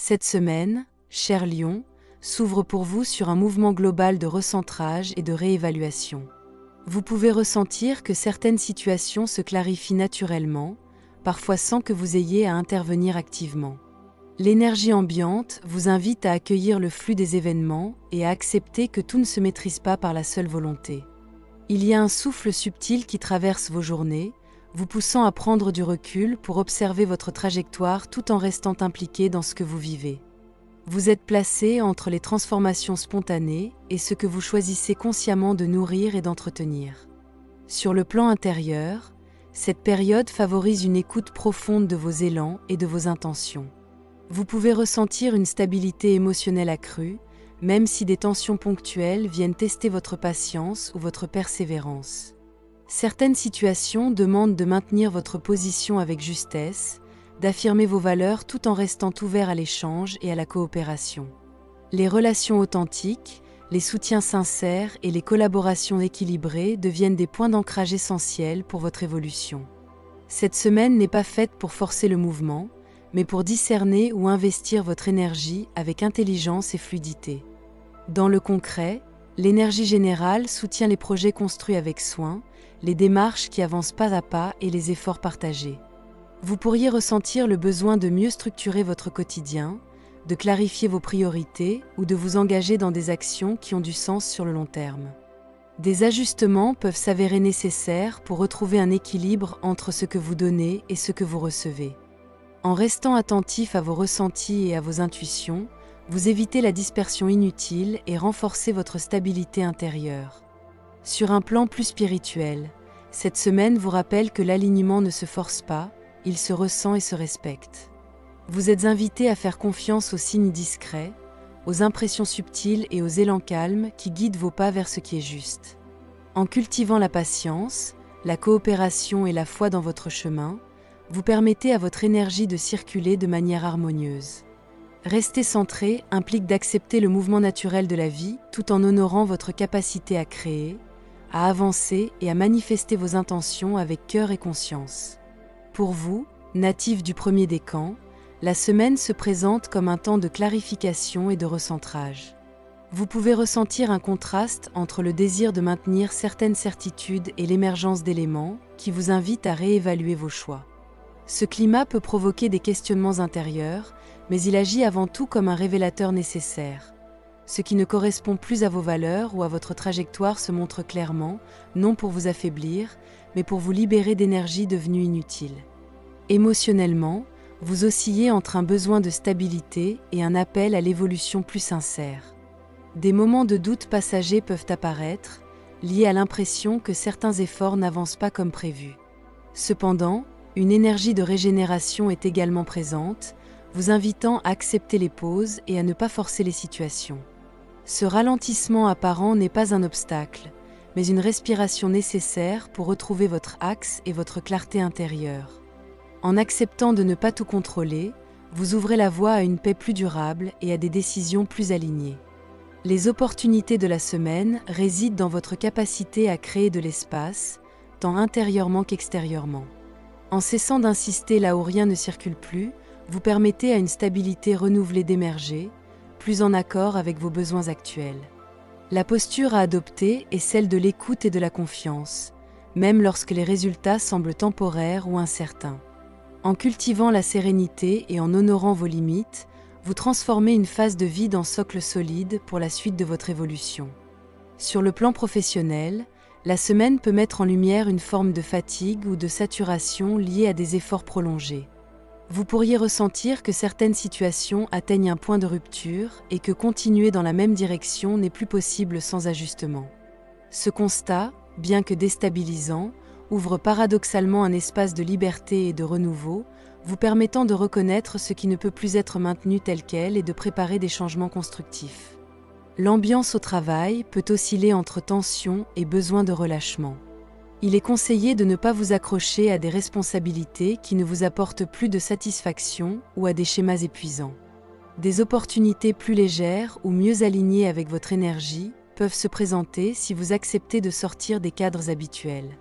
Cette semaine, cher Lion, s'ouvre pour vous sur un mouvement global de recentrage et de réévaluation. Vous pouvez ressentir que certaines situations se clarifient naturellement, parfois sans que vous ayez à intervenir activement. L'énergie ambiante vous invite à accueillir le flux des événements et à accepter que tout ne se maîtrise pas par la seule volonté. Il y a un souffle subtil qui traverse vos journées, vous poussant à prendre du recul pour observer votre trajectoire tout en restant impliqué dans ce que vous vivez. Vous êtes placé entre les transformations spontanées et ce que vous choisissez consciemment de nourrir et d'entretenir. Sur le plan intérieur, cette période favorise une écoute profonde de vos élans et de vos intentions. Vous pouvez ressentir une stabilité émotionnelle accrue, même si des tensions ponctuelles viennent tester votre patience ou votre persévérance. Certaines situations demandent de maintenir votre position avec justesse, d'affirmer vos valeurs tout en restant ouvert à l'échange et à la coopération. Les relations authentiques, les soutiens sincères et les collaborations équilibrées deviennent des points d'ancrage essentiels pour votre évolution. Cette semaine n'est pas faite pour forcer le mouvement, mais pour discerner ou investir votre énergie avec intelligence et fluidité. Dans le concret, l'énergie générale soutient les projets construits avec soin, les démarches qui avancent pas à pas et les efforts partagés. Vous pourriez ressentir le besoin de mieux structurer votre quotidien, de clarifier vos priorités ou de vous engager dans des actions qui ont du sens sur le long terme. Des ajustements peuvent s'avérer nécessaires pour retrouver un équilibre entre ce que vous donnez et ce que vous recevez. En restant attentif à vos ressentis et à vos intuitions, vous évitez la dispersion inutile et renforcez votre stabilité intérieure. Sur un plan plus spirituel, cette semaine vous rappelle que l'alignement ne se force pas, il se ressent et se respecte. Vous êtes invité à faire confiance aux signes discrets, aux impressions subtiles et aux élans calmes qui guident vos pas vers ce qui est juste. En cultivant la patience, la coopération et la foi dans votre chemin, vous permettez à votre énergie de circuler de manière harmonieuse. Rester centré implique d'accepter le mouvement naturel de la vie tout en honorant votre capacité à créer, à avancer et à manifester vos intentions avec cœur et conscience. Pour vous, natif du premier décan, la semaine se présente comme un temps de clarification et de recentrage. Vous pouvez ressentir un contraste entre le désir de maintenir certaines certitudes et l'émergence d'éléments qui vous invitent à réévaluer vos choix. Ce climat peut provoquer des questionnements intérieurs, mais il agit avant tout comme un révélateur nécessaire. Ce qui ne correspond plus à vos valeurs ou à votre trajectoire se montre clairement, non pour vous affaiblir, mais pour vous libérer d'énergie devenue inutile. Émotionnellement, vous oscillez entre un besoin de stabilité et un appel à l'évolution plus sincère. Des moments de doute passagers peuvent apparaître, liés à l'impression que certains efforts n'avancent pas comme prévu. Cependant, une énergie de régénération est également présente, vous invitant à accepter les pauses et à ne pas forcer les situations. Ce ralentissement apparent n'est pas un obstacle, mais une respiration nécessaire pour retrouver votre axe et votre clarté intérieure. En acceptant de ne pas tout contrôler, vous ouvrez la voie à une paix plus durable et à des décisions plus alignées. Les opportunités de la semaine résident dans votre capacité à créer de l'espace, tant intérieurement qu'extérieurement. En cessant d'insister là où rien ne circule plus, vous permettez à une stabilité renouvelée d'émerger, plus en accord avec vos besoins actuels. La posture à adopter est celle de l'écoute et de la confiance, même lorsque les résultats semblent temporaires ou incertains. En cultivant la sérénité et en honorant vos limites, vous transformez une phase de vide en socle solide pour la suite de votre évolution. Sur le plan professionnel, la semaine peut mettre en lumière une forme de fatigue ou de saturation liée à des efforts prolongés. Vous pourriez ressentir que certaines situations atteignent un point de rupture et que continuer dans la même direction n'est plus possible sans ajustement. Ce constat, bien que déstabilisant, ouvre paradoxalement un espace de liberté et de renouveau, vous permettant de reconnaître ce qui ne peut plus être maintenu tel quel et de préparer des changements constructifs. L'ambiance au travail peut osciller entre tension et besoin de relâchement. Il est conseillé de ne pas vous accrocher à des responsabilités qui ne vous apportent plus de satisfaction ou à des schémas épuisants. Des opportunités plus légères ou mieux alignées avec votre énergie peuvent se présenter si vous acceptez de sortir des cadres habituels.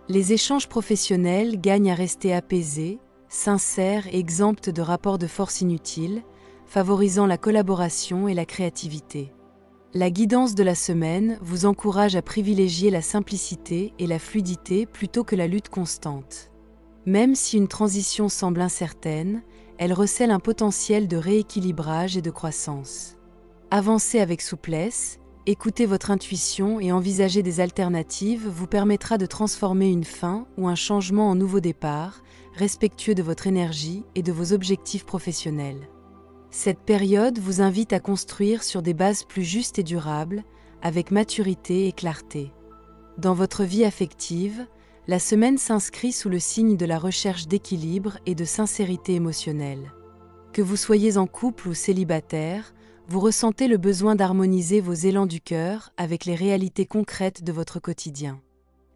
Les échanges professionnels gagnent à rester apaisés, sincères et exempts de rapports de force inutiles, favorisant la collaboration et la créativité. La guidance de la semaine vous encourage à privilégier la simplicité et la fluidité plutôt que la lutte constante. Même si une transition semble incertaine, elle recèle un potentiel de rééquilibrage et de croissance. Avancez avec souplesse, écoutez votre intuition et envisager des alternatives vous permettra de transformer une fin ou un changement en nouveau départ, respectueux de votre énergie et de vos objectifs professionnels. Cette période vous invite à construire sur des bases plus justes et durables, avec maturité et clarté. Dans votre vie affective, la semaine s'inscrit sous le signe de la recherche d'équilibre et de sincérité émotionnelle. Que vous soyez en couple ou célibataire, vous ressentez le besoin d'harmoniser vos élans du cœur avec les réalités concrètes de votre quotidien.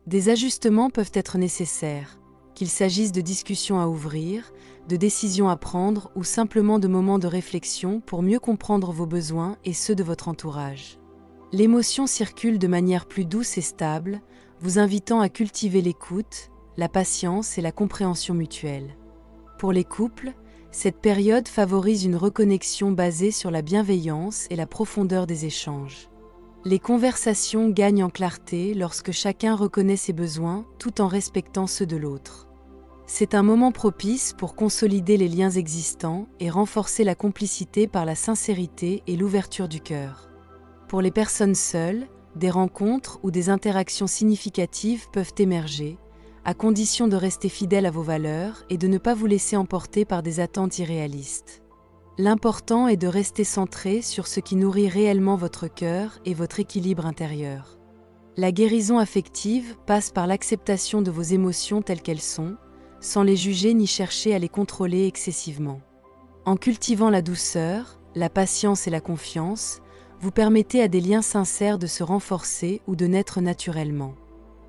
Des ajustements peuvent être nécessaires, qu'il s'agisse de discussions à ouvrir, de décisions à prendre ou simplement de moments de réflexion pour mieux comprendre vos besoins et ceux de votre entourage. L'émotion circule de manière plus douce et stable, vous invitant à cultiver l'écoute, la patience et la compréhension mutuelle. Pour les couples, cette période favorise une reconnexion basée sur la bienveillance et la profondeur des échanges. Les conversations gagnent en clarté lorsque chacun reconnaît ses besoins tout en respectant ceux de l'autre. C'est un moment propice pour consolider les liens existants et renforcer la complicité par la sincérité et l'ouverture du cœur. Pour les personnes seules, des rencontres ou des interactions significatives peuvent émerger, à condition de rester fidèle à vos valeurs et de ne pas vous laisser emporter par des attentes irréalistes. L'important est de rester centré sur ce qui nourrit réellement votre cœur et votre équilibre intérieur. La guérison affective passe par l'acceptation de vos émotions telles qu'elles sont, sans les juger ni chercher à les contrôler excessivement. En cultivant la douceur, la patience et la confiance, vous permettez à des liens sincères de se renforcer ou de naître naturellement.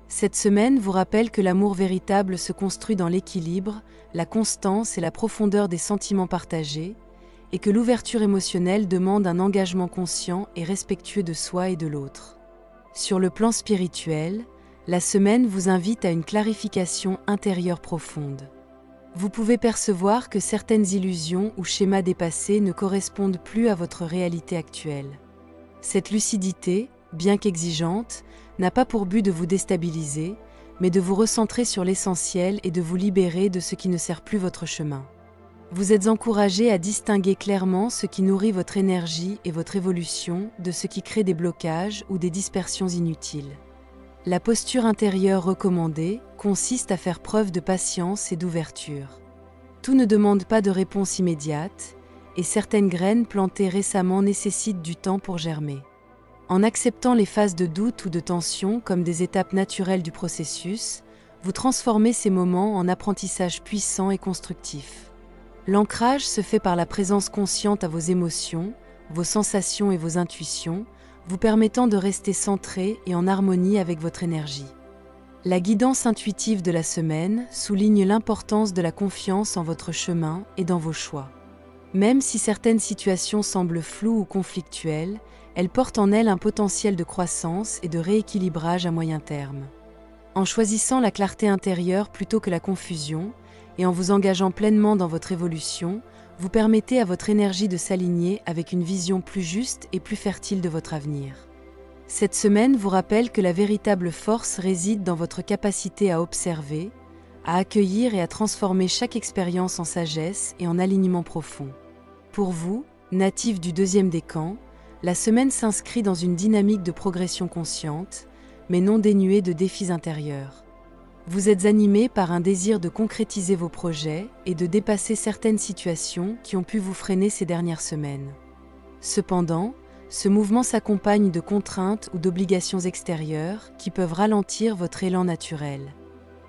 Cette semaine vous rappelle que l'amour véritable se construit dans l'équilibre, la constance et la profondeur des sentiments partagés, et que l'ouverture émotionnelle demande un engagement conscient et respectueux de soi et de l'autre. Sur le plan spirituel, la semaine vous invite à une clarification intérieure profonde. Vous pouvez percevoir que certaines illusions ou schémas dépassés ne correspondent plus à votre réalité actuelle. Cette lucidité, bien qu'exigeante, n'a pas pour but de vous déstabiliser, mais de vous recentrer sur l'essentiel et de vous libérer de ce qui ne sert plus votre chemin. Vous êtes encouragé à distinguer clairement ce qui nourrit votre énergie et votre évolution de ce qui crée des blocages ou des dispersions inutiles. La posture intérieure recommandée consiste à faire preuve de patience et d'ouverture. Tout ne demande pas de réponse immédiate, et certaines graines plantées récemment nécessitent du temps pour germer. En acceptant les phases de doute ou de tension comme des étapes naturelles du processus, vous transformez ces moments en apprentissage puissant et constructif. L'ancrage se fait par la présence consciente à vos émotions, vos sensations et vos intuitions, vous permettant de rester centré et en harmonie avec votre énergie. La guidance intuitive de la semaine souligne l'importance de la confiance en votre chemin et dans vos choix. Même si certaines situations semblent floues ou conflictuelles, elles portent en elles un potentiel de croissance et de rééquilibrage à moyen terme. En choisissant la clarté intérieure plutôt que la confusion, et en vous engageant pleinement dans votre évolution, vous permettez à votre énergie de s'aligner avec une vision plus juste et plus fertile de votre avenir. Cette semaine vous rappelle que la véritable force réside dans votre capacité à observer, à accueillir et à transformer chaque expérience en sagesse et en alignement profond. Pour vous, natif du 2e décan, la semaine s'inscrit dans une dynamique de progression consciente, mais non dénuée de défis intérieurs. Vous êtes animé par un désir de concrétiser vos projets et de dépasser certaines situations qui ont pu vous freiner ces dernières semaines. Cependant, ce mouvement s'accompagne de contraintes ou d'obligations extérieures qui peuvent ralentir votre élan naturel.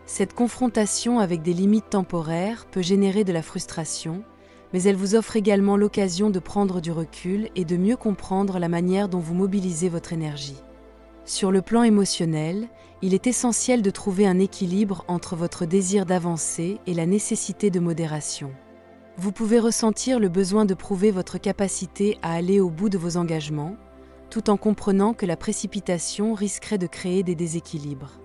Cette confrontation avec des limites temporaires peut générer de la frustration, mais elle vous offre également l'occasion de prendre du recul et de mieux comprendre la manière dont vous mobilisez votre énergie. Sur le plan émotionnel, il est essentiel de trouver un équilibre entre votre désir d'avancer et la nécessité de modération. Vous pouvez ressentir le besoin de prouver votre capacité à aller au bout de vos engagements, tout en comprenant que la précipitation risquerait de créer des déséquilibres.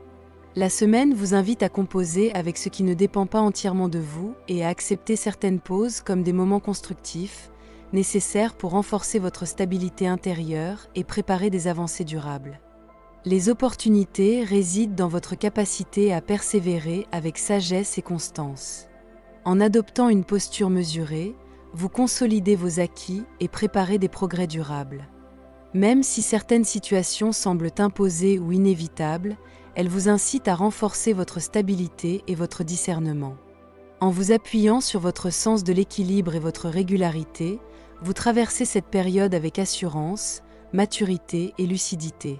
La semaine vous invite à composer avec ce qui ne dépend pas entièrement de vous et à accepter certaines pauses comme des moments constructifs, nécessaires pour renforcer votre stabilité intérieure et préparer des avancées durables. Les opportunités résident dans votre capacité à persévérer avec sagesse et constance. En adoptant une posture mesurée, vous consolidez vos acquis et préparez des progrès durables. Même si certaines situations semblent imposées ou inévitables, elles vous incitent à renforcer votre stabilité et votre discernement. En vous appuyant sur votre sens de l'équilibre et votre régularité, vous traversez cette période avec assurance, maturité et lucidité.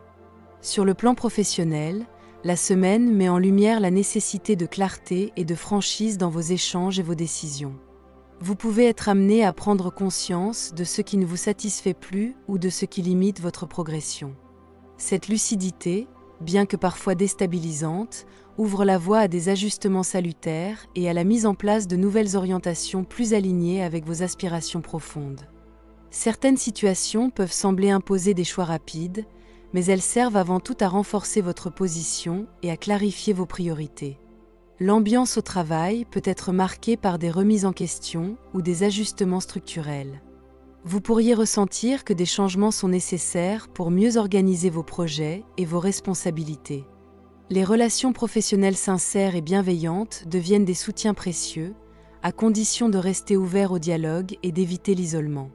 Sur le plan professionnel, la semaine met en lumière la nécessité de clarté et de franchise dans vos échanges et vos décisions. Vous pouvez être amené à prendre conscience de ce qui ne vous satisfait plus ou de ce qui limite votre progression. Cette lucidité, bien que parfois déstabilisante, ouvre la voie à des ajustements salutaires et à la mise en place de nouvelles orientations plus alignées avec vos aspirations profondes. Certaines situations peuvent sembler imposer des choix rapides, mais elles servent avant tout à renforcer votre position et à clarifier vos priorités. L'ambiance au travail peut être marquée par des remises en question ou des ajustements structurels. Vous pourriez ressentir que des changements sont nécessaires pour mieux organiser vos projets et vos responsabilités. Les relations professionnelles sincères et bienveillantes deviennent des soutiens précieux, à condition de rester ouvert au dialogue et d'éviter l'isolement.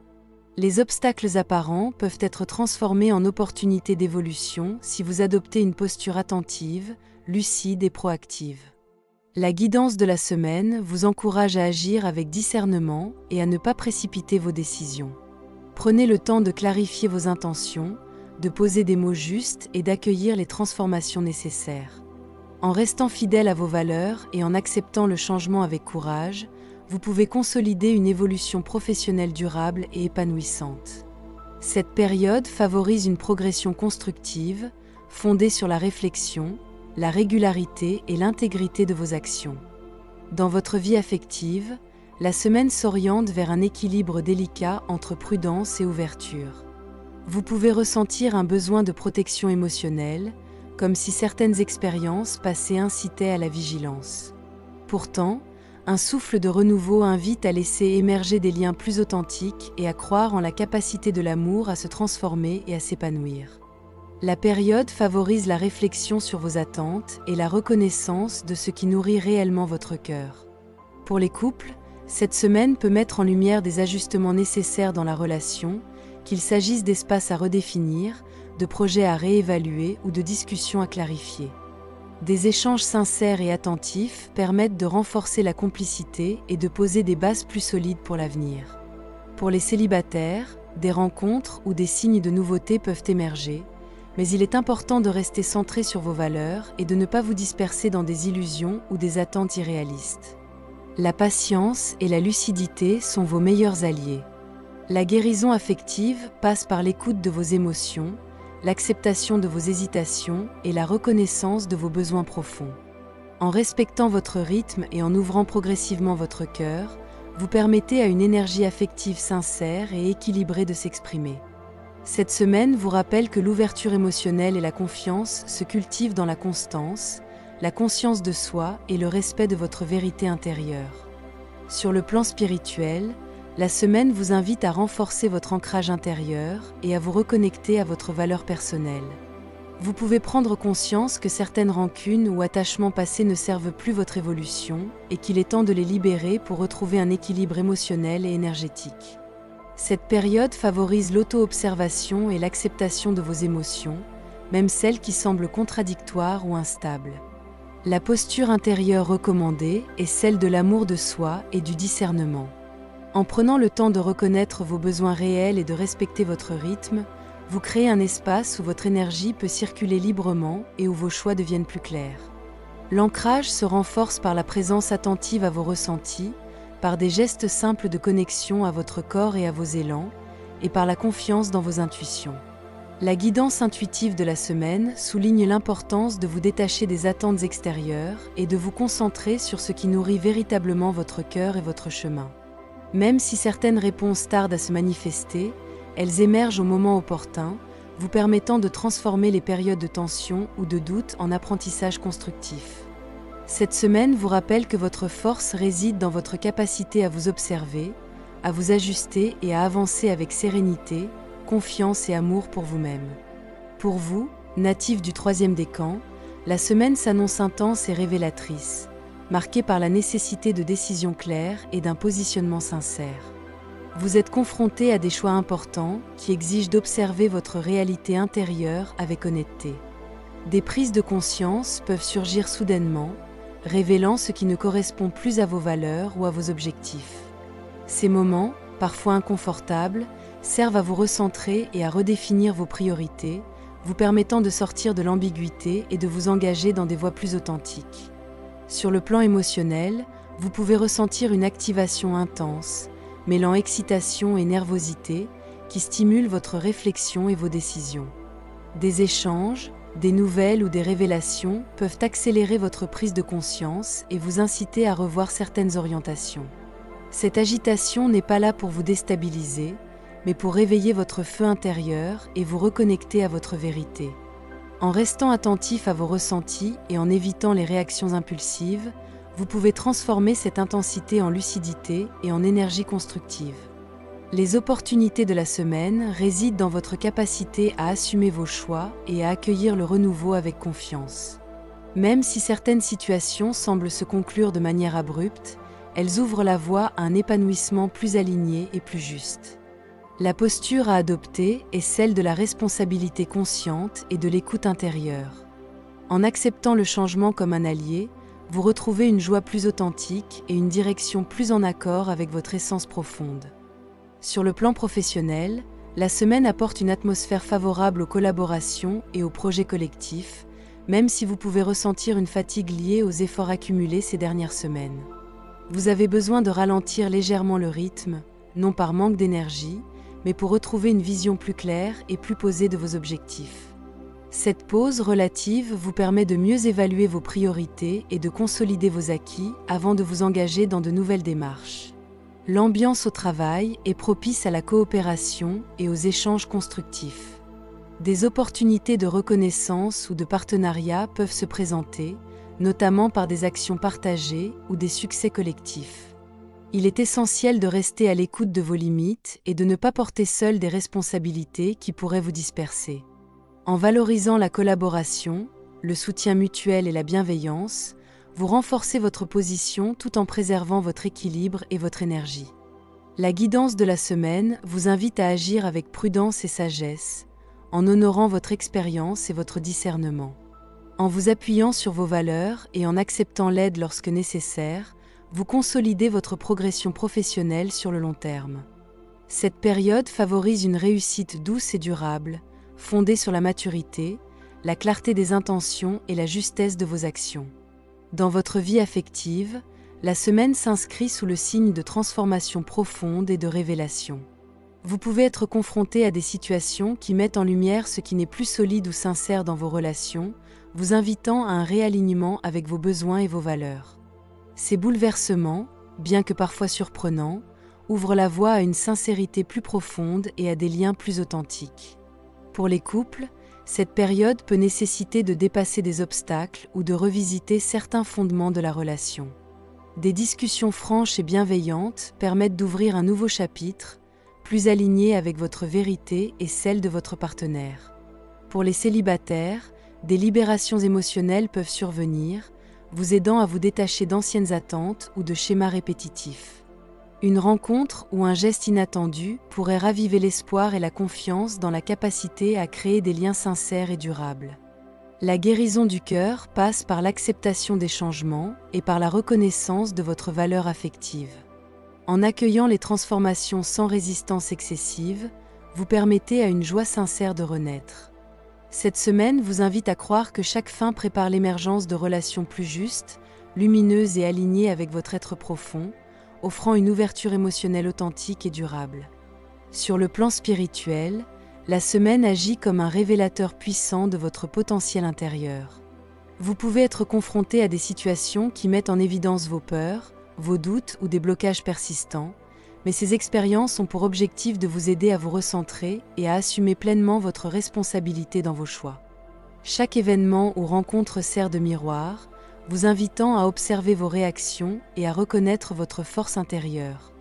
Les obstacles apparents peuvent être transformés en opportunités d'évolution si vous adoptez une posture attentive, lucide et proactive. La guidance de la semaine vous encourage à agir avec discernement et à ne pas précipiter vos décisions. Prenez le temps de clarifier vos intentions, de poser des mots justes et d'accueillir les transformations nécessaires. En restant fidèle à vos valeurs et en acceptant le changement avec courage, vous pouvez consolider une évolution professionnelle durable et épanouissante. Cette période favorise une progression constructive, fondée sur la réflexion, la régularité et l'intégrité de vos actions. Dans votre vie affective, la semaine s'oriente vers un équilibre délicat entre prudence et ouverture. Vous pouvez ressentir un besoin de protection émotionnelle, comme si certaines expériences passées incitaient à la vigilance. Pourtant, un souffle de renouveau invite à laisser émerger des liens plus authentiques et à croire en la capacité de l'amour à se transformer et à s'épanouir. La période favorise la réflexion sur vos attentes et la reconnaissance de ce qui nourrit réellement votre cœur. Pour les couples, cette semaine peut mettre en lumière des ajustements nécessaires dans la relation, qu'il s'agisse d'espaces à redéfinir, de projets à réévaluer ou de discussions à clarifier. Des échanges sincères et attentifs permettent de renforcer la complicité et de poser des bases plus solides pour l'avenir. Pour les célibataires, des rencontres ou des signes de nouveauté peuvent émerger, mais il est important de rester centré sur vos valeurs et de ne pas vous disperser dans des illusions ou des attentes irréalistes. La patience et la lucidité sont vos meilleurs alliés. La guérison affective passe par l'écoute de vos émotions, l'acceptation de vos hésitations et la reconnaissance de vos besoins profonds. En respectant votre rythme et en ouvrant progressivement votre cœur, vous permettez à une énergie affective sincère et équilibrée de s'exprimer. Cette semaine vous rappelle que l'ouverture émotionnelle et la confiance se cultivent dans la constance, la conscience de soi et le respect de votre vérité intérieure. Sur le plan spirituel, la semaine vous invite à renforcer votre ancrage intérieur et à vous reconnecter à votre valeur personnelle. Vous pouvez prendre conscience que certaines rancunes ou attachements passés ne servent plus votre évolution et qu'il est temps de les libérer pour retrouver un équilibre émotionnel et énergétique. Cette période favorise l'auto-observation et l'acceptation de vos émotions, même celles qui semblent contradictoires ou instables. La posture intérieure recommandée est celle de l'amour de soi et du discernement. En prenant le temps de reconnaître vos besoins réels et de respecter votre rythme, vous créez un espace où votre énergie peut circuler librement et où vos choix deviennent plus clairs. L'ancrage se renforce par la présence attentive à vos ressentis, par des gestes simples de connexion à votre corps et à vos élans, et par la confiance dans vos intuitions. La guidance intuitive de la semaine souligne l'importance de vous détacher des attentes extérieures et de vous concentrer sur ce qui nourrit véritablement votre cœur et votre chemin. Même si certaines réponses tardent à se manifester, elles émergent au moment opportun, vous permettant de transformer les périodes de tension ou de doute en apprentissage constructif. Cette semaine vous rappelle que votre force réside dans votre capacité à vous observer, à vous ajuster et à avancer avec sérénité, confiance et amour pour vous-même. Pour vous, natif du 3e décan, la semaine s'annonce intense et révélatrice, marquée par la nécessité de décisions claires et d'un positionnement sincère. Vous êtes confronté à des choix importants qui exigent d'observer votre réalité intérieure avec honnêteté. Des prises de conscience peuvent surgir soudainement, révélant ce qui ne correspond plus à vos valeurs ou à vos objectifs. Ces moments, parfois inconfortables, servent à vous recentrer et à redéfinir vos priorités, vous permettant de sortir de l'ambiguïté et de vous engager dans des voies plus authentiques. Sur le plan émotionnel, vous pouvez ressentir une activation intense, mêlant excitation et nervosité, qui stimule votre réflexion et vos décisions. Des échanges, des nouvelles ou des révélations peuvent accélérer votre prise de conscience et vous inciter à revoir certaines orientations. Cette agitation n'est pas là pour vous déstabiliser, mais pour réveiller votre feu intérieur et vous reconnecter à votre vérité. En restant attentif à vos ressentis et en évitant les réactions impulsives, vous pouvez transformer cette intensité en lucidité et en énergie constructive. Les opportunités de la semaine résident dans votre capacité à assumer vos choix et à accueillir le renouveau avec confiance. Même si certaines situations semblent se conclure de manière abrupte, elles ouvrent la voie à un épanouissement plus aligné et plus juste. La posture à adopter est celle de la responsabilité consciente et de l'écoute intérieure. En acceptant le changement comme un allié, vous retrouvez une joie plus authentique et une direction plus en accord avec votre essence profonde. Sur le plan professionnel, la semaine apporte une atmosphère favorable aux collaborations et aux projets collectifs, même si vous pouvez ressentir une fatigue liée aux efforts accumulés ces dernières semaines. Vous avez besoin de ralentir légèrement le rythme, non par manque d'énergie, mais pour retrouver une vision plus claire et plus posée de vos objectifs. Cette pause relative vous permet de mieux évaluer vos priorités et de consolider vos acquis avant de vous engager dans de nouvelles démarches. L'ambiance au travail est propice à la coopération et aux échanges constructifs. Des opportunités de reconnaissance ou de partenariat peuvent se présenter, notamment par des actions partagées ou des succès collectifs. Il est essentiel de rester à l'écoute de vos limites et de ne pas porter seul des responsabilités qui pourraient vous disperser. En valorisant la collaboration, le soutien mutuel et la bienveillance, vous renforcez votre position tout en préservant votre équilibre et votre énergie. La guidance de la semaine vous invite à agir avec prudence et sagesse, en honorant votre expérience et votre discernement. En vous appuyant sur vos valeurs et en acceptant l'aide lorsque nécessaire, vous consolidez votre progression professionnelle sur le long terme. Cette période favorise une réussite douce et durable, fondée sur la maturité, la clarté des intentions et la justesse de vos actions. Dans votre vie affective, la semaine s'inscrit sous le signe de transformation profonde et de révélation. Vous pouvez être confronté à des situations qui mettent en lumière ce qui n'est plus solide ou sincère dans vos relations, vous invitant à un réalignement avec vos besoins et vos valeurs. Ces bouleversements, bien que parfois surprenants, ouvrent la voie à une sincérité plus profonde et à des liens plus authentiques. Pour les couples, cette période peut nécessiter de dépasser des obstacles ou de revisiter certains fondements de la relation. Des discussions franches et bienveillantes permettent d'ouvrir un nouveau chapitre, plus aligné avec votre vérité et celle de votre partenaire. Pour les célibataires, des libérations émotionnelles peuvent survenir, vous aidant à vous détacher d'anciennes attentes ou de schémas répétitifs. Une rencontre ou un geste inattendu pourrait raviver l'espoir et la confiance dans la capacité à créer des liens sincères et durables. La guérison du cœur passe par l'acceptation des changements et par la reconnaissance de votre valeur affective. En accueillant les transformations sans résistance excessive, vous permettez à une joie sincère de renaître. Cette semaine vous invite à croire que chaque fin prépare l'émergence de relations plus justes, lumineuses et alignées avec votre être profond, offrant une ouverture émotionnelle authentique et durable. Sur le plan spirituel, la semaine agit comme un révélateur puissant de votre potentiel intérieur. Vous pouvez être confronté à des situations qui mettent en évidence vos peurs, vos doutes ou des blocages persistants, mais ces expériences ont pour objectif de vous aider à vous recentrer et à assumer pleinement votre responsabilité dans vos choix. Chaque événement ou rencontre sert de miroir, vous invitant à observer vos réactions et à reconnaître votre force intérieure.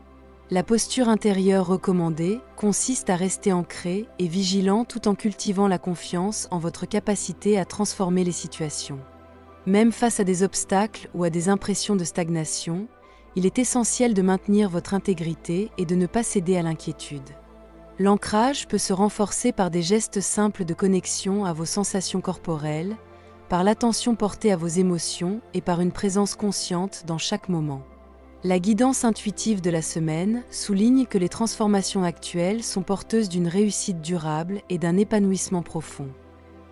La posture intérieure recommandée consiste à rester ancré et vigilant tout en cultivant la confiance en votre capacité à transformer les situations. Même face à des obstacles ou à des impressions de stagnation, il est essentiel de maintenir votre intégrité et de ne pas céder à l'inquiétude. L'ancrage peut se renforcer par des gestes simples de connexion à vos sensations corporelles, par l'attention portée à vos émotions et par une présence consciente dans chaque moment. La guidance intuitive de la semaine souligne que les transformations actuelles sont porteuses d'une réussite durable et d'un épanouissement profond.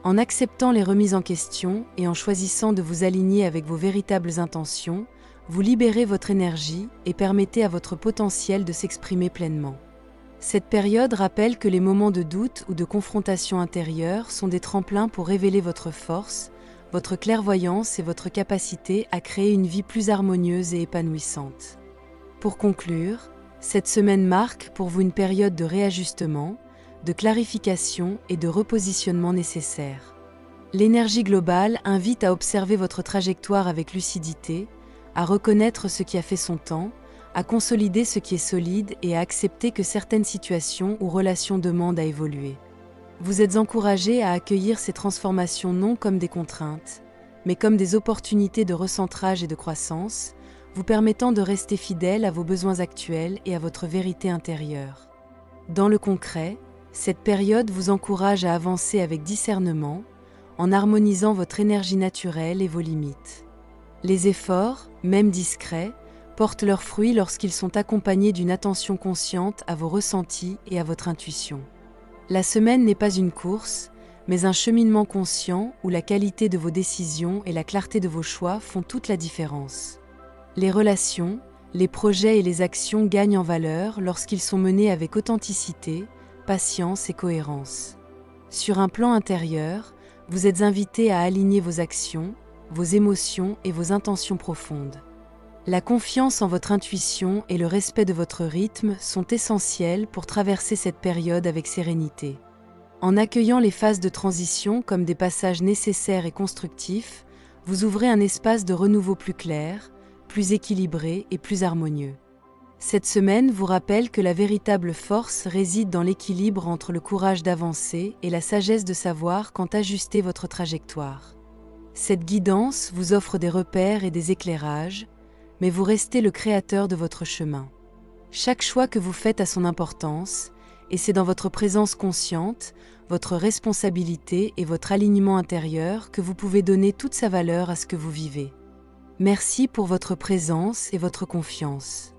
En acceptant les remises en question et en choisissant de vous aligner avec vos véritables intentions, vous libérez votre énergie et permettez à votre potentiel de s'exprimer pleinement. Cette période rappelle que les moments de doute ou de confrontation intérieure sont des tremplins pour révéler votre force, votre clairvoyance et votre capacité à créer une vie plus harmonieuse et épanouissante. Pour conclure, cette semaine marque pour vous une période de réajustement, de clarification et de repositionnement nécessaire. L'énergie globale invite à observer votre trajectoire avec lucidité, à reconnaître ce qui a fait son temps, à consolider ce qui est solide et à accepter que certaines situations ou relations demandent à évoluer. Vous êtes encouragé à accueillir ces transformations non comme des contraintes, mais comme des opportunités de recentrage et de croissance, vous permettant de rester fidèle à vos besoins actuels et à votre vérité intérieure. Dans le concret, cette période vous encourage à avancer avec discernement, en harmonisant votre énergie naturelle et vos limites. Les efforts, même discrets, portent leurs fruits lorsqu'ils sont accompagnés d'une attention consciente à vos ressentis et à votre intuition. La semaine n'est pas une course, mais un cheminement conscient où la qualité de vos décisions et la clarté de vos choix font toute la différence. Les relations, les projets et les actions gagnent en valeur lorsqu'ils sont menés avec authenticité, patience et cohérence. Sur un plan intérieur, vous êtes invité à aligner vos actions, vos émotions et vos intentions profondes. La confiance en votre intuition et le respect de votre rythme sont essentiels pour traverser cette période avec sérénité. En accueillant les phases de transition comme des passages nécessaires et constructifs, vous ouvrez un espace de renouveau plus clair, plus équilibré et plus harmonieux. Cette semaine vous rappelle que la véritable force réside dans l'équilibre entre le courage d'avancer et la sagesse de savoir quand ajuster votre trajectoire. Cette guidance vous offre des repères et des éclairages, mais vous restez le créateur de votre chemin. Chaque choix que vous faites a son importance, et c'est dans votre présence consciente, votre responsabilité et votre alignement intérieur que vous pouvez donner toute sa valeur à ce que vous vivez. Merci pour votre présence et votre confiance.